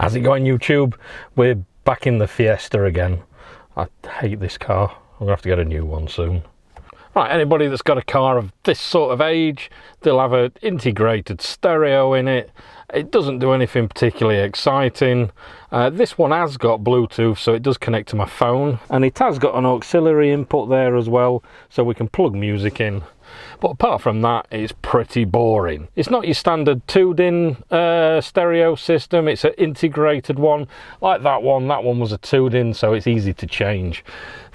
How's it going, YouTube? We're back in the Fiesta again. I hate this car. I'm gonna have to get a new one soon. Right, anybody that's got a car of this sort of age, they'll have an integrated stereo in it. It doesn't do anything particularly exciting. This one has got Bluetooth, so it does connect to my phone, and it has got an auxiliary input there as well, so we can plug music in. But apart from that, it's pretty boring. It's not your standard tuned-in stereo system. It's an integrated one, like that one. That one was a tuned-in, so it's easy to change.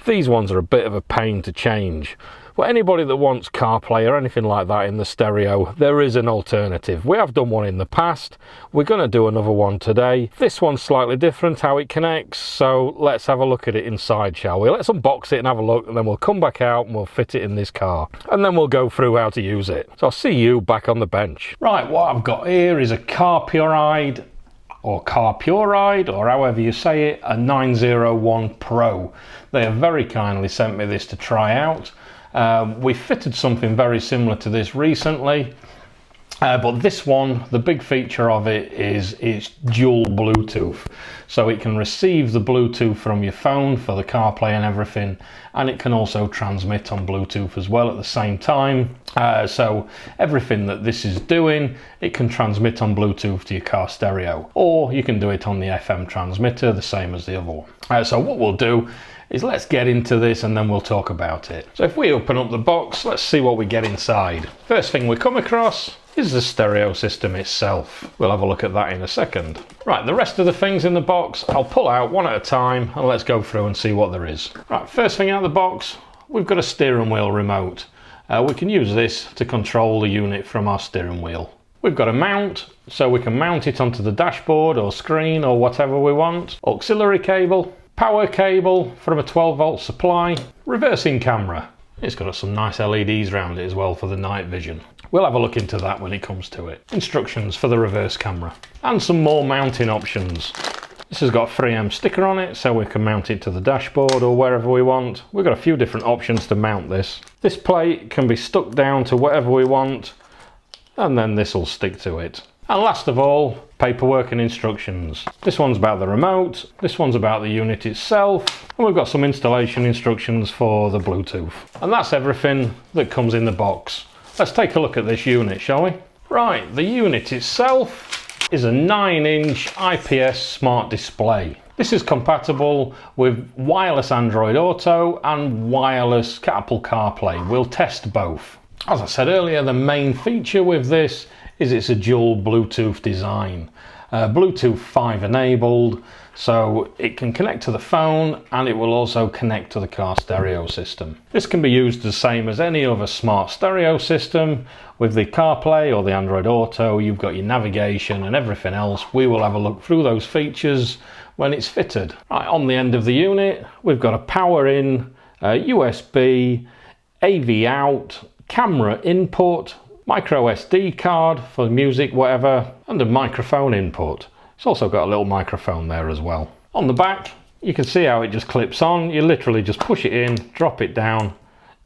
These ones are a bit of a pain to change. But anybody that wants CarPlay or anything like that in the stereo, there is an alternative. We have done one in the past. We're going to do another one today. This one's slightly different, how it connects. So let's have a look at it inside, shall we? Let's unbox it and have a look, and then we'll come back out and we'll fit it in this car. And then we'll go through how to use it. So I'll see you back on the bench. Right, what I've got here is a CarPuride, or CarPuride, or however you say it, a 901 Pro. They have very kindly sent me this to try out. We fitted something very similar to this recently, but this one, the big feature of it is it's dual Bluetooth. So it can receive the Bluetooth from your phone for the CarPlay and everything, and it can also transmit on Bluetooth as well at the same time. So everything that this is doing, it can transmit on Bluetooth to your car stereo, or you can do it on the FM transmitter, the same as the other one. So what we'll do is let's get into this and then we'll talk about it. So if we open up the box, let's see what we get inside. First thing we come across is the stereo system itself. We'll have a look at that in a second. Right, the rest of the things in the box, I'll pull out one at a time and let's go through and see what there is. Right, first thing out of the box, we've got a steering wheel remote. We can use this to control the unit from our steering wheel. We've got a mount, so we can mount it onto the dashboard or screen or whatever we want. Auxiliary cable, power cable from a 12-volt supply, reversing camera. It's got some nice LEDs around it as well for the night vision. We'll have a look into that when it comes to it. Instructions for the reverse camera. And some more mounting options. This has got a 3M sticker on it, so we can mount it to the dashboard or wherever we want. We've got a few different options to mount this. This plate can be stuck down to whatever we want, and then this will stick to it. And last of all, paperwork and instructions. This one's about the remote, this one's about the unit itself, and we've got some installation instructions for the Bluetooth. And that's everything that comes in the box. Let's take a look at this unit, shall we? Right, the unit itself is a 9-inch IPS smart display. This is compatible with wireless Android Auto and wireless Apple CarPlay. We'll test both. As I said earlier, the main feature with this is it's a dual Bluetooth design. Bluetooth 5 enabled, so it can connect to the phone and it will also connect to the car stereo system. This can be used the same as any other smart stereo system. With the CarPlay or the Android Auto, you've got your navigation and everything else. We will have a look through those features when it's fitted. Right, on the end of the unit, we've got a power in, USB, AV out, camera input, micro SD card for music, whatever, and a microphone input. It's also got a little microphone there as well. On the back, you can see how it just clips on. You literally just push it in, drop it down,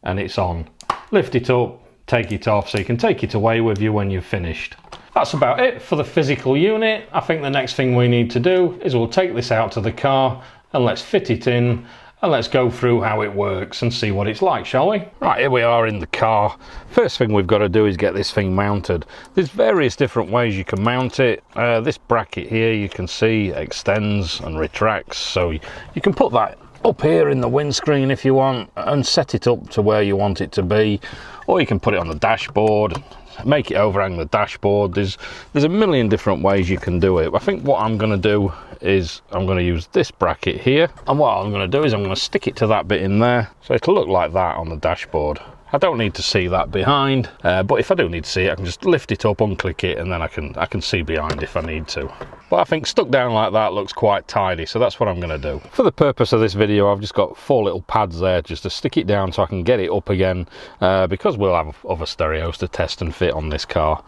and it's on. Lift it up, take it off, so you can take it away with you when you've finished. That's about it for the physical unit. I think the next thing we need to do is we'll take this out to the car and let's fit it in. And let's go through how it works and see what it's like, shall we? Right, here we are in the car. First thing we've got to do is get this thing mounted. There's various different ways you can mount it. This bracket here, you can see, extends and retracts. So you can put that up here in the windscreen if you want and set it up to where you want it to be. Or you can put it on the dashboard, make it overhang the dashboard. There's a million different ways you can do it. I think what I'm going to do is I'm going to use this bracket here, and what I'm going to do is I'm going to stick it to that bit in there, so it'll look like that on the dashboard. I don't need to see that behind, but if I do need to see it, I can just lift it up, unclick it, and then I can see behind if I need to. But I think stuck down like that looks quite tidy, so that's what I'm going to do. For the purpose of this video, I've just got 4 little pads there just to stick it down so I can get it up again, because we'll have other stereos to test and fit on this car.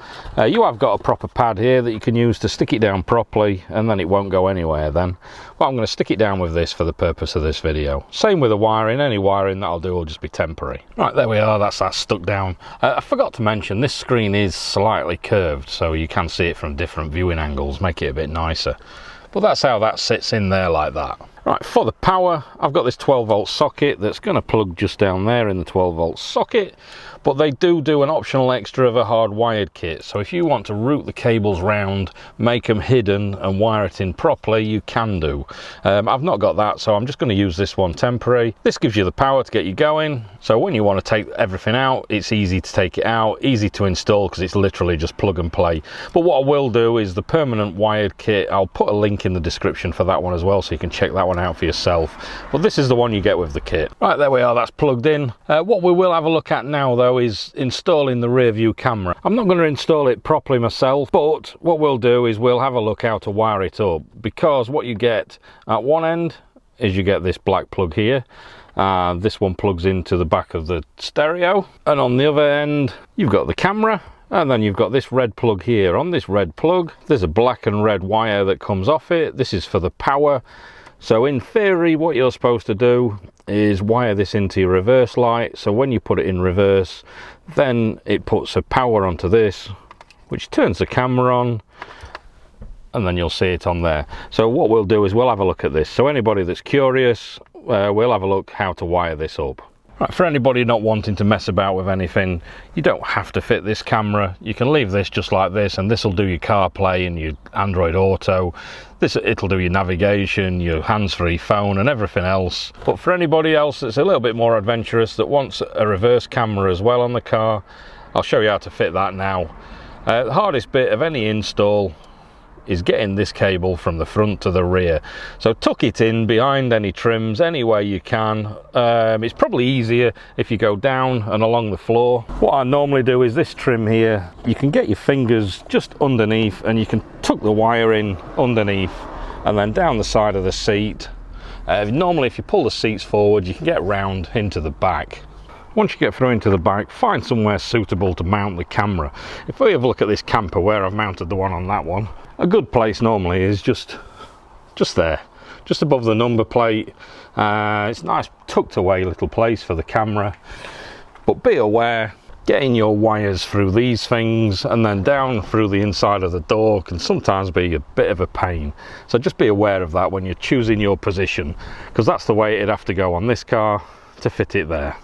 You have got a proper pad here that you can use to stick it down properly, and then it won't go anywhere then. But I'm going to stick it down with this for the purpose of this video. Same with the wiring. Any wiring that'll do will just be temporary. Right, there we are. That's that stuck down. I forgot to mention this screen is slightly curved, so you can see it from different viewing angles, make it a bit nicer. But that's how that sits in there like that. Right, for the power, I've got this 12-volt socket that's going to plug just down there in the 12-volt socket, but they do an optional extra of a hardwired kit. So if you want to route the cables round, make them hidden and wire it in properly, you can do. I've not got that, so I'm just going to use this one temporary. This gives you the power to get you going, so when you want to take everything out, it's easy to take it out, easy to install because it's literally just plug and play. But what I will do is the permanent wired kit, I'll put a link in the description for that one as well, so you can check that one out for yourself. But this is the one you get with the kit. Right, there we are, that's plugged in. What we will have a look at now though is installing the rear view camera. I'm not going to install it properly myself, but what we'll do is we'll have a look how to wire it up, because what you get at one end is you get this black plug here. This one plugs into the back of the stereo, and on the other end you've got the camera, and then you've got this red plug here. On this red plug there's a black and red wire that comes off it. This is for the power. So in theory what you're supposed to do is wire this into your reverse light, so when you put it in reverse then it puts a power onto this, which turns the camera on, and then you'll see it on there. So what we'll do is we'll have a look at this. So anybody that's curious, we'll have a look how to wire this up. Right, for anybody not wanting to mess about with anything, you don't have to fit this camera. You can leave this just like this, and this will do your CarPlay and your Android Auto. It'll do your navigation, your hands-free phone and everything else. But for anybody else that's a little bit more adventurous, that wants a reverse camera as well on the car, I'll show you how to fit that now. The hardest bit of any install is getting this cable from the front to the rear. So tuck it in behind any trims any way you can. It's probably easier if you go down and along the floor. What I normally do is this trim here, you can get your fingers just underneath and you can tuck the wire in underneath and then down the side of the seat. Normally if you pull the seats forward you can get round into the back. Once you get through into the back, find somewhere suitable to mount the camera. If we have a look at this camper where I've mounted the one on that one, a good place normally is just there, just above the number plate. It's a nice tucked away little place for the camera, but be aware, getting your wires through these things and then down through the inside of the door can sometimes be a bit of a pain. So just be aware of that when you're choosing your position, because that's the way it'd have to go on this car to fit it there.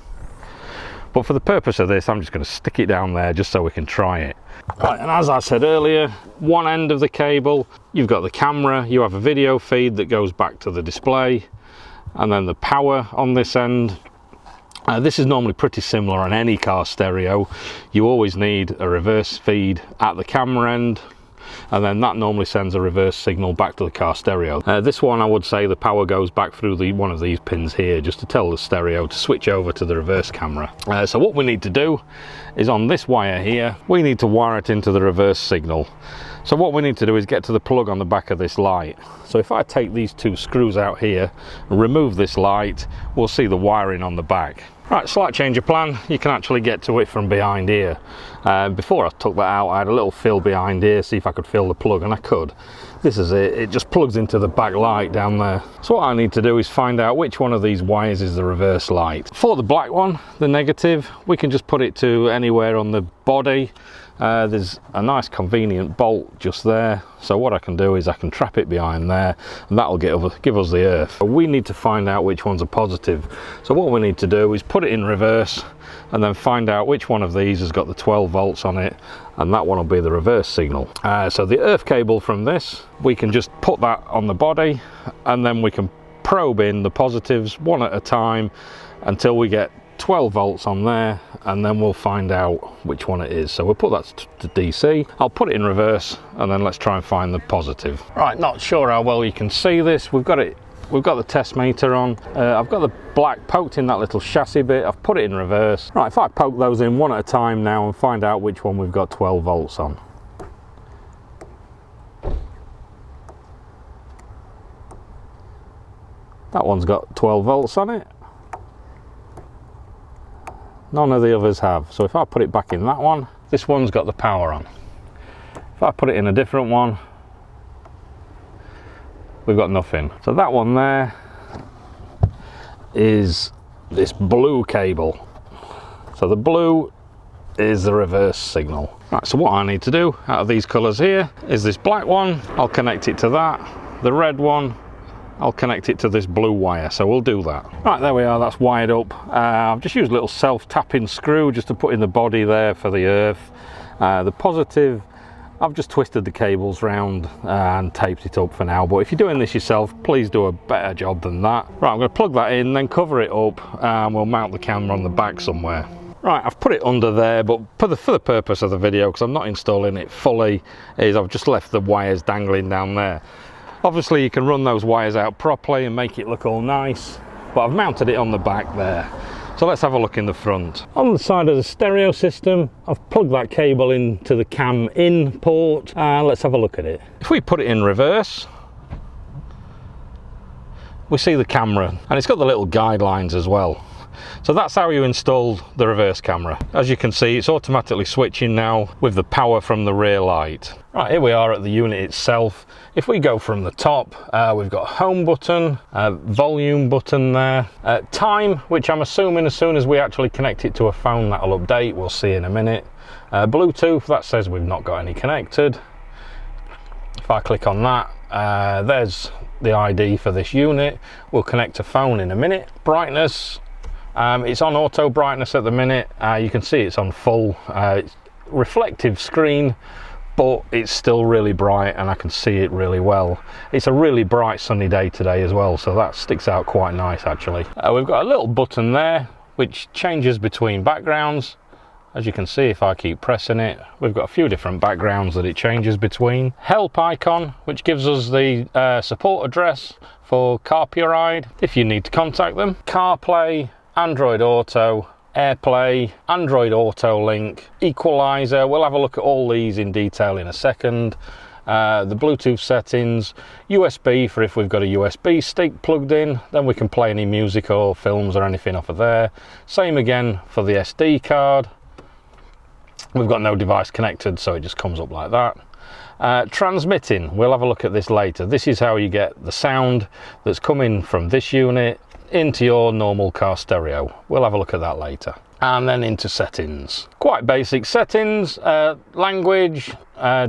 But for the purpose of this, I'm just going to stick it down there just so we can try it. Right, and as I said earlier, one end of the cable, you've got the camera, you have a video feed that goes back to the display, and then the power on this end. This is normally pretty similar on any car stereo. You always need a reverse feed at the camera end, and then that normally sends a reverse signal back to the car stereo. This one I would say the power goes back through one of these pins here just to tell the stereo to switch over to the reverse camera. So what we need to do is on this wire here, we need to wire it into the reverse signal. So what we need to do is get to the plug on the back of this light. So if I take these two screws out here and remove this light, we'll see the wiring on the back. Right, slight change of plan, you can actually get to it from behind here. Before I took that out, I had a little feel behind here, see if I could feel the plug, and I could. This is it, it just plugs into the back light down there. So what I need to do is find out which one of these wires is the reverse light. For the black one, the negative, we can just put it to anywhere on the body. There's a nice convenient bolt just there, so what I can do is I can trap it behind there and that'll give us the earth. We need to find out which one's a positive, so what we need to do is put it in reverse and then find out which one of these has got the 12 volts on it, and that one will be the reverse signal. So the earth cable from this, we can just put that on the body and then we can probe in the positives one at a time until we get 12 volts on there, and then we'll find out which one it is. So we'll put that to DC. I'll put it in reverse and then let's try and find the positive. Right, not sure how well you can see this. We've got the test meter on. I've got the black poked in that little chassis bit. I've put it in reverse. Right, if I poke those in one at a time now and find out which one we've got 12 volts on. That one's got 12 volts on it. None of the others have. So if I put it back in that one, this one's got the power on. If I put it in a different one, we've got nothing. So that one there is this blue cable. So the blue is the reverse signal. Right, so what I need to do out of these colours here is this black one. I'll connect it to that. the red one, I'll connect it to this blue wire, so we'll do that. Right, there we are, that's wired up. I've just used a little self-tapping screw just to put in the body there for the earth. The positive, I've just twisted the cables round and taped it up for now, but if you're doing this yourself, please do a better job than that. Right, I'm going to plug that in, then cover it up, and we'll mount the camera on the back somewhere. Right, I've put it under there, but for the purpose of the video, because I'm not installing it fully, is I've just left the wires dangling down there. Obviously you can run those wires out properly and make it look all nice, but I've mounted it on the back there. So let's have a look in the front. On the side of the stereo system, I've plugged that cable into the cam in port. Let's have a look at it. If we put it in reverse, we see the camera, and it's got the little guidelines as well. So that's how you install the reverse camera. As you can see, it's automatically switching now with the power from the rear light. Right, here we are at the unit itself. If we go from the top, we've got a home button, volume button there, time, which I'm assuming as soon as we actually connect it to a phone that'll update, we'll see in a minute. Bluetooth, that says we've not got any connected. If I click on that, there's the ID for this unit. We'll connect a phone in a minute. Brightness, it's on auto brightness at the minute. You can see it's on full. It's reflective screen, but it's still really bright and I can see it really well. It's a really bright sunny day today as well, so that sticks out quite nice actually. We've got a little button there which changes between backgrounds. As you can see, if I keep pressing it, we've got a few different backgrounds that it changes between. Help icon, which gives us the support address for CarPuride if you need to contact them. CarPlay, Android Auto, AirPlay, Android Auto Link, Equalizer. We'll have a look at all these in detail in a second. The Bluetooth settings, USB for if we've got a USB stick plugged in, then we can play any music or films or anything off of there. Same again for the SD card. We've got no device connected, so it just comes up like that. Transmitting, we'll have a look at this later. This is how you get the sound that's coming from this unit into your normal car stereo. We'll have a look at that later. And then into settings. Quite basic settings, language,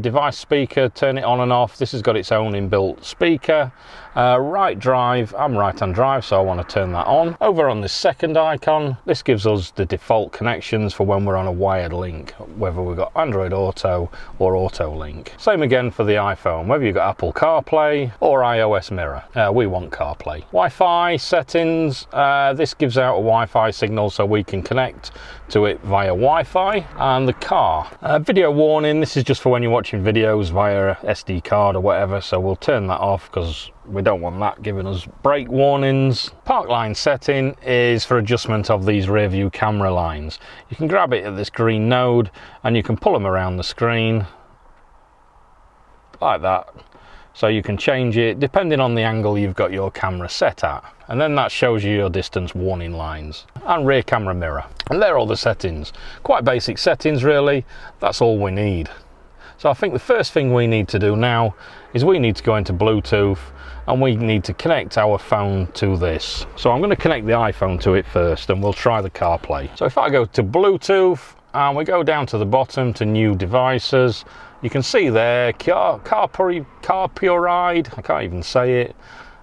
device speaker, turn it on and off. This has got its own inbuilt speaker. Right drive, I'm right-hand drive, so I want to turn that on. Over on this second icon, this gives us the default connections for when we're on a wired link, whether we've got Android Auto or Auto Link. Same again for the iPhone, whether you've got Apple CarPlay or iOS Mirror. We want CarPlay. Wi-Fi settings, this gives out a Wi-Fi signal so we can connect to it via Wi-Fi. And the car. Video warning, this is just for when you're watching videos via SD card or whatever, so we'll turn that off because we don't want that giving us brake warnings. Park line setting is for adjustment of these rear view camera lines. You can grab it at this green node and you can pull them around the screen like that. So you can change it depending on the angle you've got your camera set at. And then that shows you your distance warning lines. And rear camera mirror. And they're all the settings. Quite basic settings really. That's all we need. So I think the first thing we need to do now is we need to go into Bluetooth and we need to connect our phone to this. So I'm going to connect the iPhone to it first and we'll try the CarPlay. So if I go to Bluetooth and we go down to the bottom to new devices, you can see there CarPuride, I can't even say it.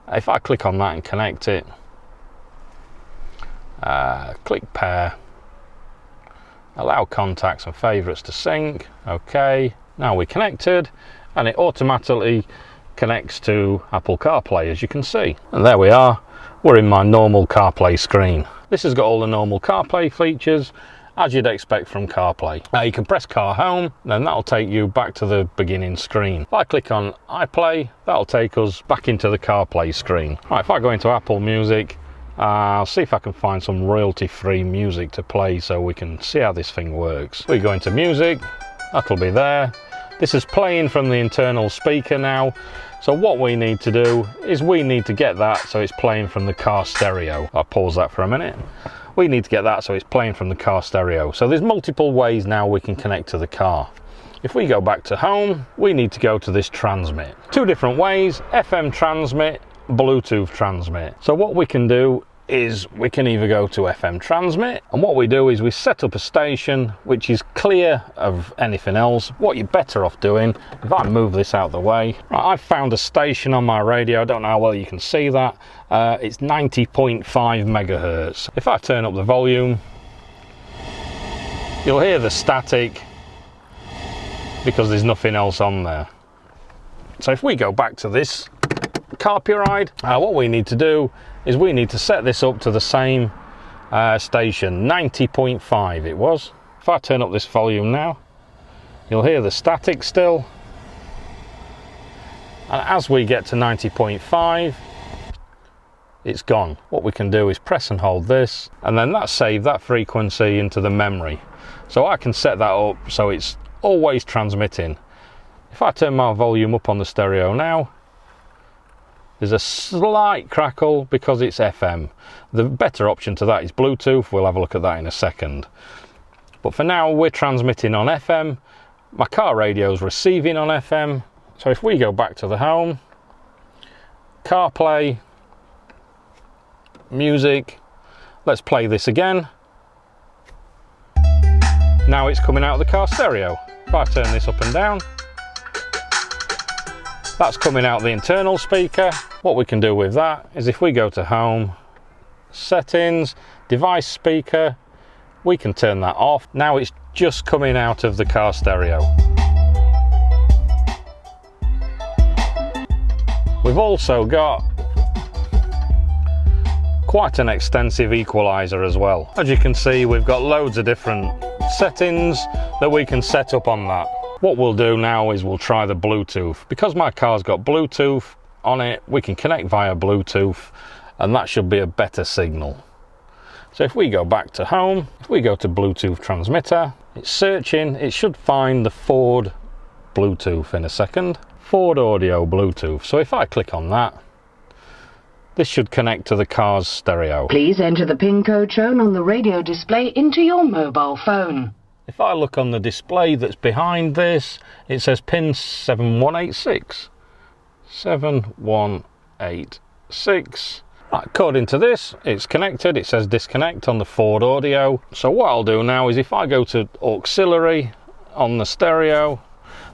If I click on that and connect it, click pair, allow contacts and favorites to sync. Okay, now we're connected and it automatically connects to Apple CarPlay, as you can see. And there we are, we're in my normal CarPlay screen. This has got all the normal CarPlay features as you'd expect from CarPlay. You can press car home, then that'll take you back to the beginning screen. If I click on iPlay, that'll take us back into the CarPlay screen. Right, if I go into Apple Music, I'll see if I can find some royalty-free music to play so we can see how this thing works. We go into music, that'll be there. This is playing from the internal speaker now. So what we need to do is we need to get that so it's playing from the car stereo. I'll pause that for a minute. We need to get that so it's playing from the car stereo. So there's multiple ways now we can connect to the car. If we go back to home, we need to go to this transmit. Two different ways, FM transmit, Bluetooth transmit. So what we can do is we can either go to FM transmit, and what we do is we set up a station which is clear of anything else. What you're better off doing, if I move this out of the way, right, I've found a station on my radio. I don't know how well you can see that. It's 90.5 megahertz. If I turn up the volume, you'll hear the static because there's nothing else on there. So if we go back to this CARPURIDE, what we need to do is we need to set this up to the same station, 90.5 it was. If I turn up this volume now, you'll hear the static still. And as we get to 90.5, it's gone. What we can do is press and hold this, and then that saved that frequency into the memory. So I can set that up so it's always transmitting. If I turn my volume up on the stereo now, there's a slight crackle because it's FM. The better option to that is Bluetooth. We'll have a look at that in a second. But for now, we're transmitting on FM. My car radio's receiving on FM. So if we go back to the home, CarPlay, music, let's play this again. Now it's coming out of the car stereo. If I turn this up and down, that's coming out the internal speaker. What we can do with that is if we go to home, settings, device speaker, we can turn that off. Now it's just coming out of the car stereo. We've also got quite an extensive equalizer as well. As you can see, we've got loads of different settings that we can set up on that. What we'll do now is we'll try the Bluetooth. Because my car's got Bluetooth on it, we can connect via Bluetooth, and that should be a better signal. So if we go back to home, if we go to Bluetooth transmitter, it's searching, it should find the Ford Bluetooth in a second. Ford audio Bluetooth. So if I click on that, this should connect to the car's stereo. Please enter the PIN code shown on the radio display into your mobile phone. If I look on the display that's behind this, it says pin 7186. 7186. Right, according to this, it's connected. It says disconnect on the Ford audio. So what I'll do now is if I go to auxiliary on the stereo,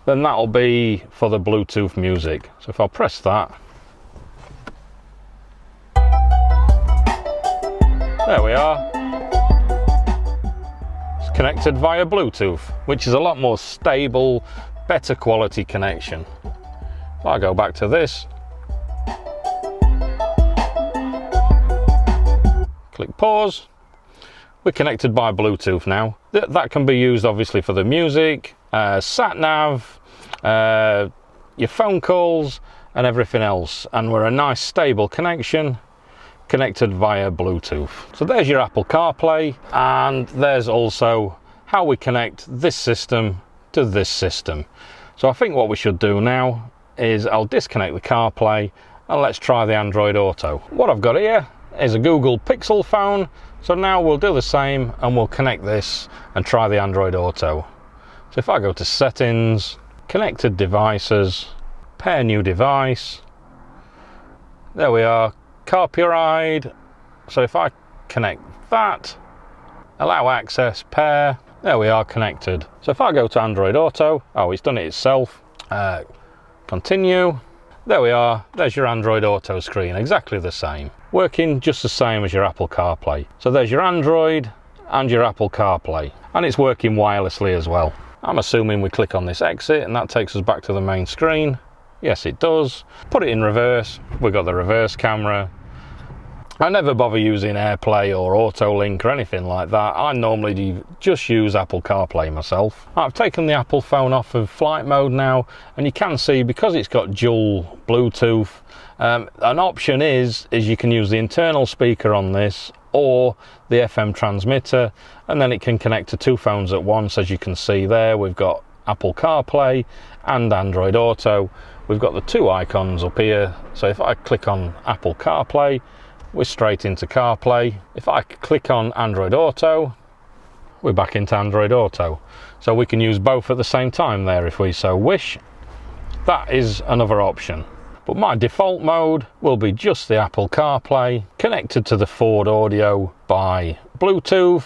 then that'll be for the Bluetooth music. So if I press that, there we are. Connected via Bluetooth, which is a lot more stable, better quality connection. If I go back to this, click pause, we're connected by Bluetooth now. That can be used obviously for the music, sat nav, your phone calls and everything else, and we're a nice stable connection connected via Bluetooth. So there's your Apple CarPlay, and there's also how we connect this system to this system. So I think what we should do now is I'll disconnect the CarPlay and let's try the Android Auto. What I've got here is a Google Pixel phone, so now we'll do the same and we'll connect this and try the Android Auto. So if I go to settings, connected devices, pair new device, there we are, CarPuride. So if I connect that, allow access, pair, there we are, connected. So if I go to Android Auto, oh, it's done it itself, continue, there we are, there's your Android Auto screen, exactly the same, working just the same as your Apple CarPlay. So there's your Android and your Apple CarPlay, and it's working wirelessly as well. I'm assuming we click on this exit and that takes us back to the main screen. Yes, it does. Put it in reverse, we've got the reverse camera. I never bother using AirPlay or AutoLink or anything like that. I normally just use Apple CarPlay myself. I've taken the Apple phone off of flight mode now, and you can see because it's got dual Bluetooth, an option is you can use the internal speaker on this or the FM transmitter, and then it can connect to two phones at once. As you can see there, we've got Apple CarPlay and Android Auto. We've got the two icons up here, so if I click on Apple CarPlay, we're straight into CarPlay. If I click on Android Auto, we're back into Android Auto. So we can use both at the same time there if we so wish. That is another option. but my default mode will be just the Apple CarPlay connected to the Ford audio by Bluetooth.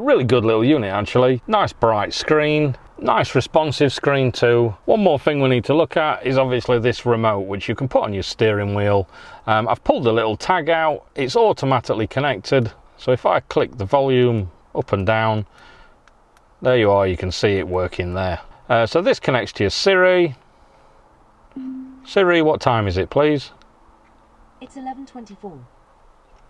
Really good little unit actually, nice bright screen, nice responsive screen too. One more thing we need to look at is obviously this remote, which you can put on your steering wheel. I've pulled the little tag out, it's automatically connected, so if I click the volume up and down, there you are, you can see it working there. So this connects to your Siri. Siri, what time is it, please? It's 11:24.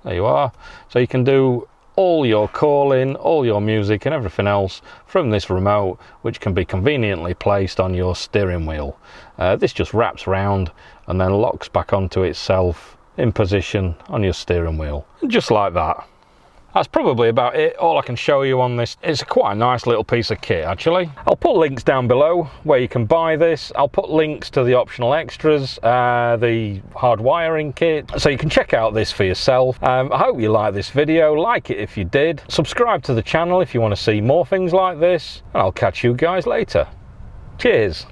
There you are. So you can do all your calling, all your music and everything else from this remote, which can be conveniently placed on your steering wheel. This just wraps round and then locks back onto itself in position on your steering wheel. Just like that. That's probably about it, all I can show you on this. It's quite a nice little piece of kit actually. I'll put links down below where you can buy this. I'll put links to the optional extras, the hard wiring kit, so you can check out this for yourself. I hope you like this video, like it if you did. Subscribe to the channel if you want to see more things like this, and I'll catch you guys later. Cheers!